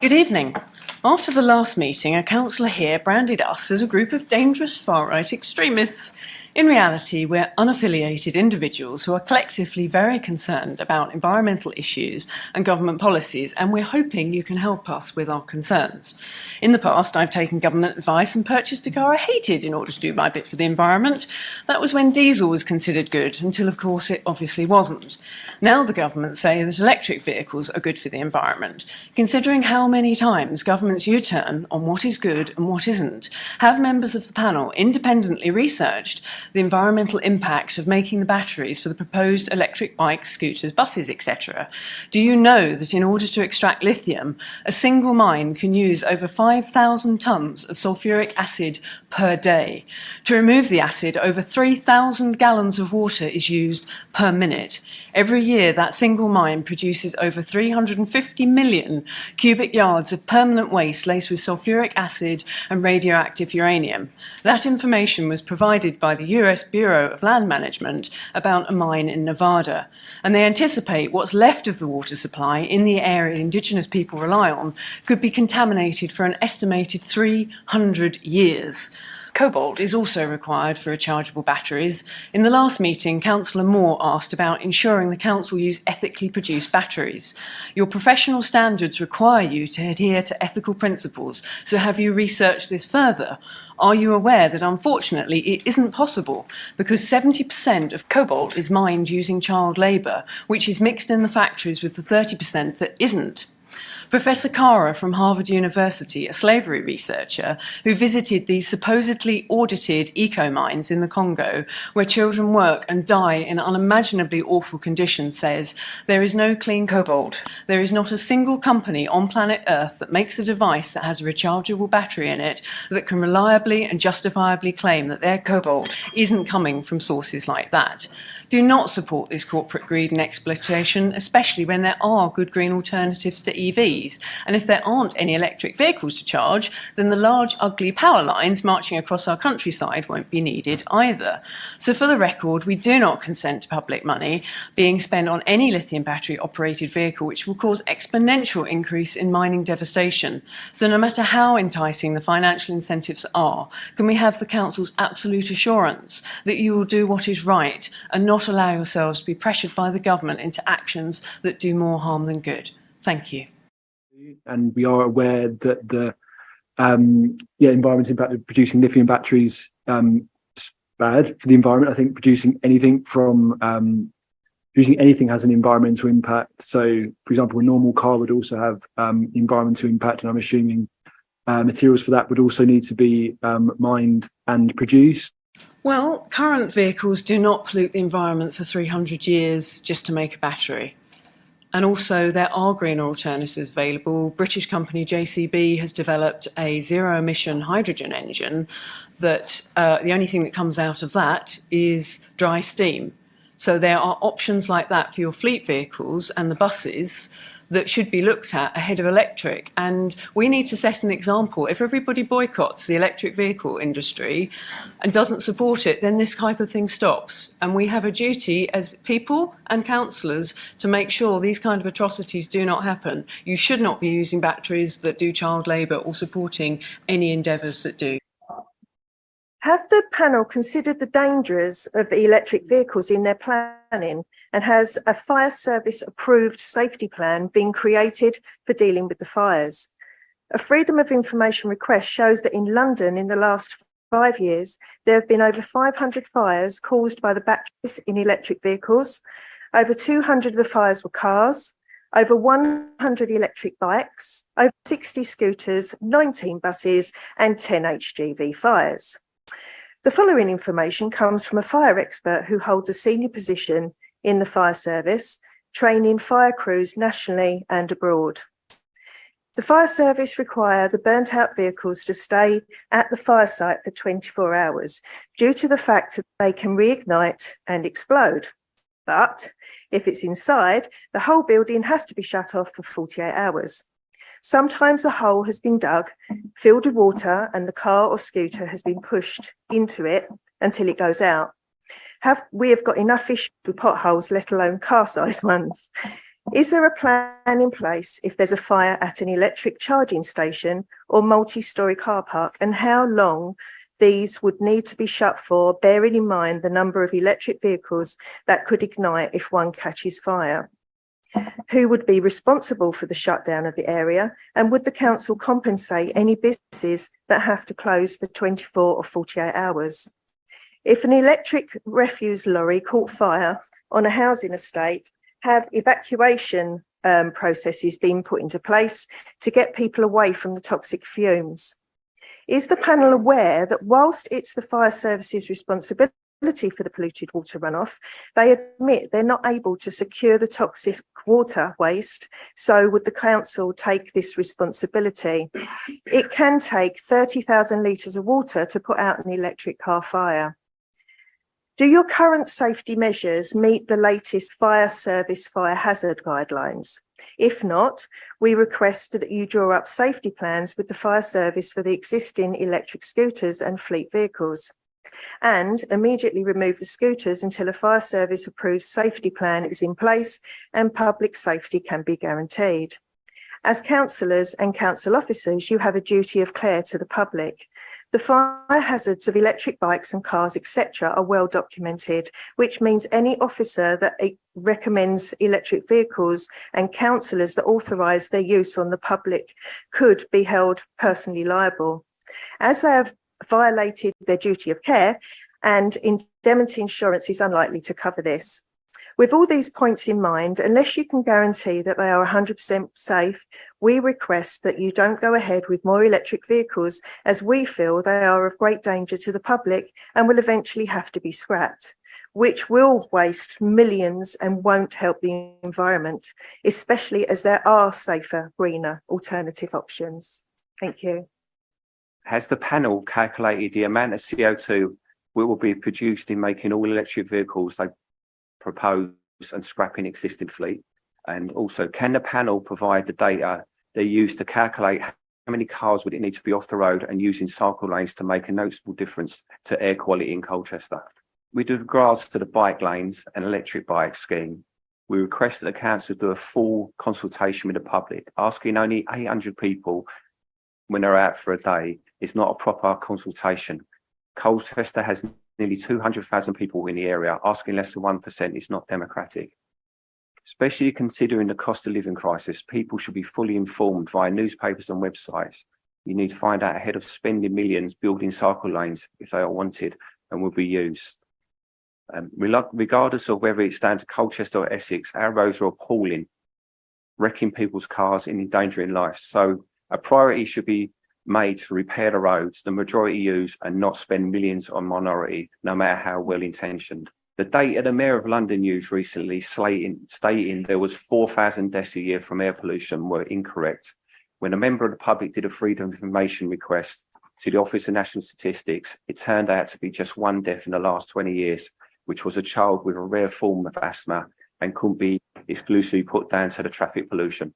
Good evening. After the last meeting, a councillor here branded us as a group of dangerous far-right extremists. In reality, we're unaffiliated individuals who are collectively very concerned about environmental issues and government policies, and we're hoping you can help us with our concerns. In the past, I've taken government advice and purchased a car I hated in order to do my bit for the environment. That was when diesel was considered good, until of course it obviously wasn't. Now the government say that electric vehicles are good for the environment. Considering how many times governments U-turn on what is good and what isn't, have members of the panel independently researched the environmental impact of making the batteries for the proposed electric bikes, scooters, buses, etc. Do you know that in order to extract lithium, a single mine can use over 5,000 tonnes of sulfuric acid per day? To remove the acid, over 3,000 gallons of water is used per minute. Every year, that single mine produces over 350 million cubic yards of permanent waste laced with sulfuric acid and radioactive uranium. That information was provided by the US Bureau of Land Management about a mine in Nevada, and they anticipate what's left of the water supply in the area Indigenous people rely on could be contaminated for an estimated 300 years. Cobalt is also required for rechargeable batteries. In the last meeting, Councillor Moore asked about ensuring the Council use ethically produced batteries. Your professional standards require you to adhere to ethical principles, so have you researched this further? Are you aware that unfortunately it isn't possible because 70% of cobalt is mined using child labour, which is mixed in the factories with the 30% that isn't? Professor Kara from Harvard University, a slavery researcher who visited these supposedly audited eco-mines in the Congo, where children work and die in unimaginably awful conditions, says, there is no clean cobalt. There is not a single company on planet Earth that makes a device that has a rechargeable battery in it that can reliably and justifiably claim that their cobalt isn't coming from sources like that. Do not support this corporate greed and exploitation, especially when there are good green alternatives to EVs. And if there aren't any electric vehicles to charge, then the large, ugly power lines marching across our countryside won't be needed either. So for the record, we do not consent to public money being spent on any lithium battery operated vehicle, which will cause exponential increase in mining devastation. So no matter how enticing the financial incentives are, can we have the Council's absolute assurance that you will do what is right and not allow yourselves to be pressured by the government into actions that do more harm than good? Thank you. And we are aware that the environmental impact of producing lithium batteries is bad for the environment. I think producing anything has an environmental impact. So, for example, a normal car would also have environmental impact, and I'm assuming materials for that would also need to be mined and produced. Well, current vehicles do not pollute the environment for 300 years just to make a battery. And also there are greener alternatives available. British company JCB has developed a zero-emission hydrogen engine that the only thing that comes out of that is dry steam. So there are options like that for your fleet vehicles and the buses that should be looked at ahead of electric. And we need to set an example. If everybody boycotts the electric vehicle industry and doesn't support it, then this type of thing stops. And we have a duty as people and councillors to make sure these kind of atrocities do not happen. You should not be using batteries that do child labour or supporting any endeavours that do. Have the panel considered the dangers of electric vehicles in their planning, and has a fire service approved safety plan been created for dealing with the fires? A Freedom of Information request shows that in London in the last 5 years, there have been over 500 fires caused by the batteries in electric vehicles. Over 200 of the fires were cars, over 100 electric bikes, over 60 scooters, 19 buses and 10 HGV fires. The following information comes from a fire expert who holds a senior position in the fire service, training fire crews nationally and abroad. The fire service require the burnt out vehicles to stay at the fire site for 24 hours due to the fact that they can reignite and explode. But if it's inside, the whole building has to be shut off for 48 hours. Sometimes a hole has been dug, filled with water, and the car or scooter has been pushed into it until it goes out. We have got enough issues with potholes, let alone car-sized ones. Is there a plan in place if there's a fire at an electric charging station or multi-storey car park, and how long these would need to be shut for, bearing in mind the number of electric vehicles that could ignite if one catches fire? Who would be responsible for the shutdown of the area, and would the council compensate any businesses that have to close for 24 or 48 hours? If an electric refuse lorry caught fire on a housing estate, have evacuation processes been put into place to get people away from the toxic fumes? Is the panel aware that whilst it's the fire service's responsibility for the polluted water runoff, they admit they're not able to secure the toxic water waste? So would the council take this responsibility? It can take 30,000 litres of water to put out an electric car fire. Do your current safety measures meet the latest fire service fire hazard guidelines? If not, we request that you draw up safety plans with the fire service for the existing electric scooters and fleet vehicles, and immediately remove the scooters until a fire service approved safety plan is in place and public safety can be guaranteed. As councillors and council officers, you have a duty of care to the public. The fire hazards of electric bikes and cars, etc., are well documented, which means any officer that recommends electric vehicles and councillors that authorise their use on the public could be held personally liable. As they have violated their duty of care, and indemnity insurance is unlikely to cover this. With all these points in mind, unless you can guarantee that they are 100% safe, we request that you don't go ahead with more electric vehicles, as we feel they are of great danger to the public and will eventually have to be scrapped, which will waste millions and won't help the environment, especially as there are safer, greener alternative options. Thank you. Has the panel calculated the amount of CO2 which will be produced in making all electric vehicles they propose and scrapping existing fleet? And also, can the panel provide the data they use to calculate how many cars would it need to be off the road and using cycle lanes to make a noticeable difference to air quality in Colchester? With regards to the bike lanes and electric bike scheme, we request that the council do a full consultation with the public. Asking only 800 people when they're out for a day is not a proper consultation. Colchester has nearly 200,000 people in the area. Asking less than 1% is not democratic. Especially considering the cost of living crisis, people should be fully informed via newspapers and websites. You need to find out ahead of spending millions building cycle lanes if they are wanted and will be used. Regardless of whether it stands to Colchester or Essex, our roads are appalling, wrecking people's cars and endangering lives. So a priority should be made to repair the roads the majority use and not spend millions on minority, no matter how well intentioned. The data the Mayor of London used recently stating there was 4,000 deaths a year from air pollution were incorrect. When a member of the public did a Freedom of Information request to the Office of National Statistics, it turned out to be just one death in the last 20 years, which was a child with a rare form of asthma and couldn't be exclusively put down to the traffic pollution.